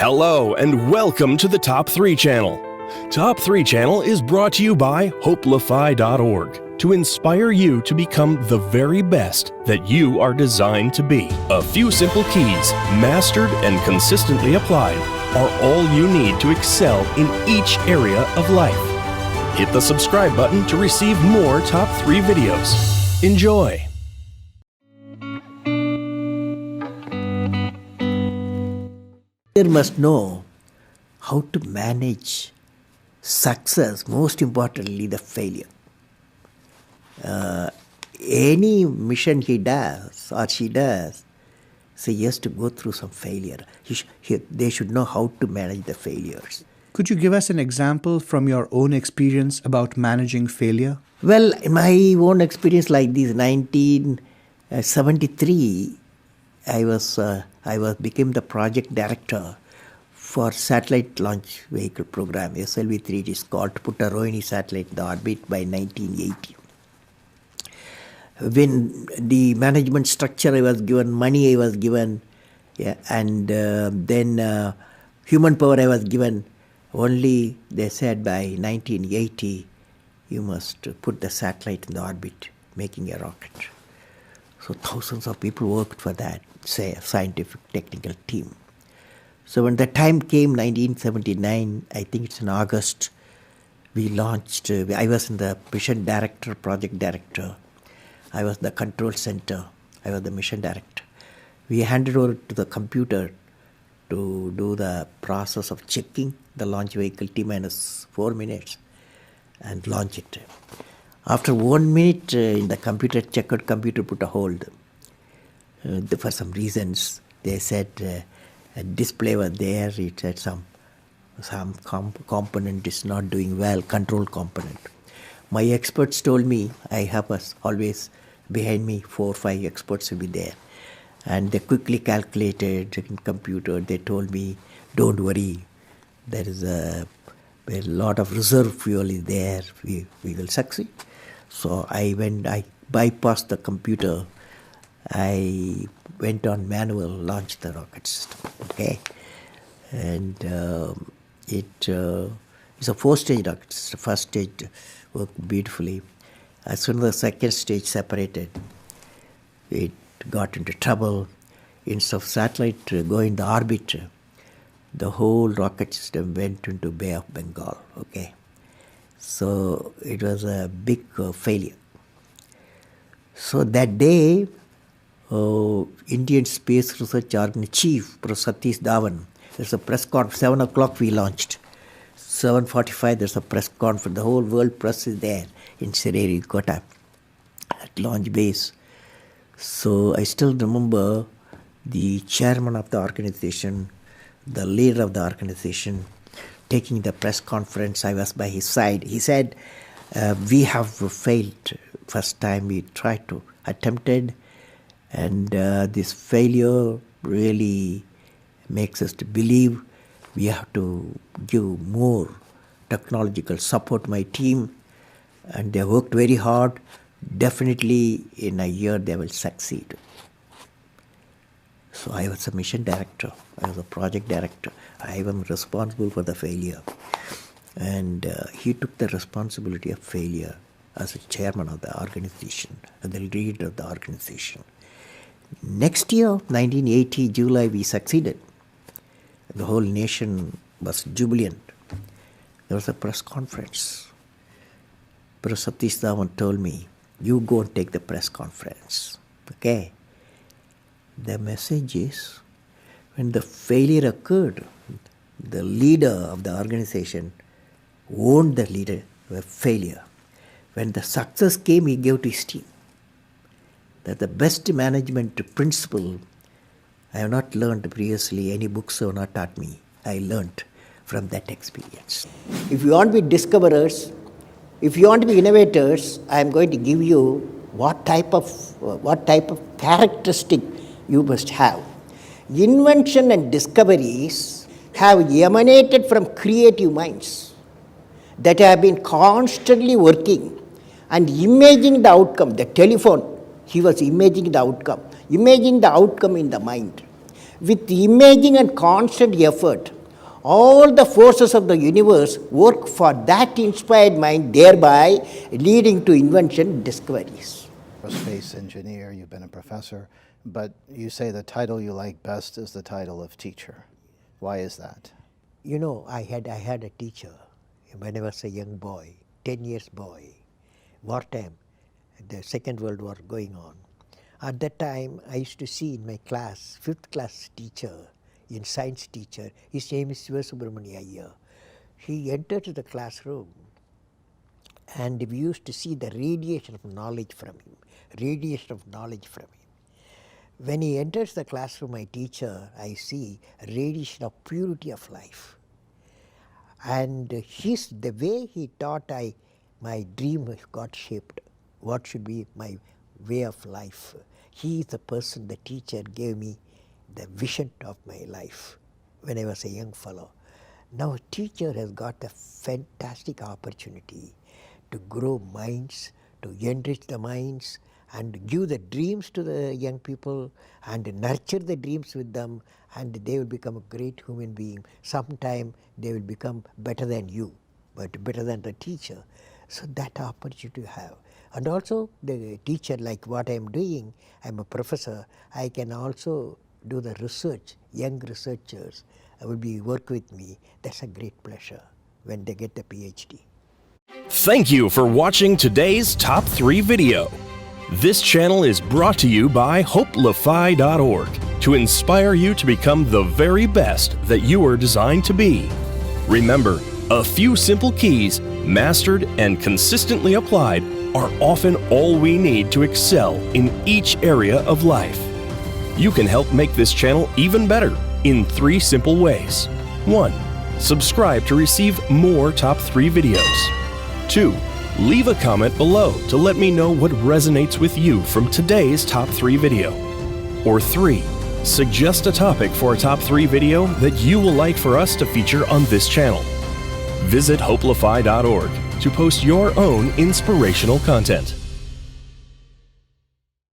Hello and welcome to the Top 3 channel. Top 3 channel is brought to you by hopelify.org to inspire you to become the very best that you are designed to be. A few simple keys, mastered and consistently applied, are all you need to excel in each area of life. Hit the subscribe button to receive more Top 3 videos. Enjoy! Leader must know how to manage success, most importantly the failure. Any mission he does or she does, so he has to go through some failure. They should know how to manage the failures. Could you give us an example from your own experience about managing failure? Well, in my own experience like this, 1973, I became the project director for satellite launch vehicle program. SLV-3 it is called, to put a Rohini satellite in the orbit by 1980. When the management structure I was given, money I was given, and then human power I was given, only they said by 1980, you must put the satellite in the orbit, making a rocket. So thousands of people worked for that, say, a scientific technical team. So when the time came, 1979, I think it's in August, we launched, I was in the mission director, project director. I was the control center. I was the mission director. We handed over to the computer to do the process of checking the launch vehicle T-4 minutes and launch it. After 1 minute, in the computer checkered, computer put a hold. For some reasons, they said a display was there. It said some component is not doing well, control component. My experts told me, I have always behind me 4 or 5 experts will be there. And they quickly calculated in computer. They told me, don't worry, there is a lot of reserve fuel is there. We will succeed. So I bypassed the computer. I went on manual, launched the rocket system. Okay, and it's a 4-stage rocket system. First stage worked beautifully. As soon as the second stage separated, it got into trouble. Instead of satellite going in the orbit, the whole rocket system went into Bay of Bengal. Okay, so it was a big failure. So that day, Indian Space Research Organization Chief, Professor Satish Dhawan, there's a press conference, 7 o'clock we launched. 7:45 there's a press conference, the whole world press is there in Sririkota at launch base. So I still remember the chairman of the organization, the leader of the organization, taking the press conference. I was by his side. He said, we have failed. First time we tried to attempted, and this failure really makes us to believe we have to give more technological support my team, and they worked very hard. Definitely in a year they will succeed. So I was a mission director, I was a project director. I am responsible for the failure. And he took the responsibility of failure as a chairman of the organization, and the leader of the organization. Next year, 1980, July, we succeeded. The whole nation was jubilant. There was a press conference. Professor Satish Dhawan told me, you go and take the press conference. Okay? The message is, when the failure occurred, the leader of the organization owned the failure. When the success came, he gave to his team. That the best management principle I have not learned previously. Any books have not taught me. I learned from that experience. If you want to be discoverers, if you want to be innovators, I am going to give you what type of characteristic you must have. Invention and discoveries have emanated from creative minds that have been constantly working and imagining the outcome. The telephone, he was imagining the outcome in the mind. With imaging and constant effort, all the forces of the universe work for that inspired mind, thereby leading to invention discoveries. Aerospace engineer, you've been a professor, but you say the title you like best is the title of teacher. Why is that? You know, I had a teacher when I was a young boy, 10 years boy, wartime, the Second World War going on. At that time, I used to see in my class, 5th class teacher, in science teacher, his name is Subramania Iyer. He entered the classroom and we used to see the radiation of knowledge from him, When he enters the classroom, my teacher, I see radiation of purity of life. And the way he taught, my dream got shaped. What should be my way of life? He is the person, the teacher gave me the vision of my life when I was a young fellow. Now a teacher has got a fantastic opportunity to grow minds, to enrich the minds, and give the dreams to the young people and nurture the dreams with them, and they will become a great human being. Sometime they will become better than you, but better than the teacher. So that opportunity you have. And also the teacher, like what I am doing, I am a professor, I can also do the research. Young researchers will work with me. That's a great pleasure when they get the PhD. Thank you for watching today's Top 3 video. This channel is brought to you by hopelify.org to inspire you to become the very best that you are designed to be. Remember, a few simple keys, mastered and consistently applied, are often all we need to excel in each area of life. You can help make this channel even better in 3 simple ways. 1. Subscribe to receive more Top 3 videos. 2. Leave a comment below to let me know what resonates with you from today's Top 3 video. Or 3. Suggest a topic for a Top 3 video that you will like for us to feature on this channel. Visit hopelify.org to post your own inspirational content.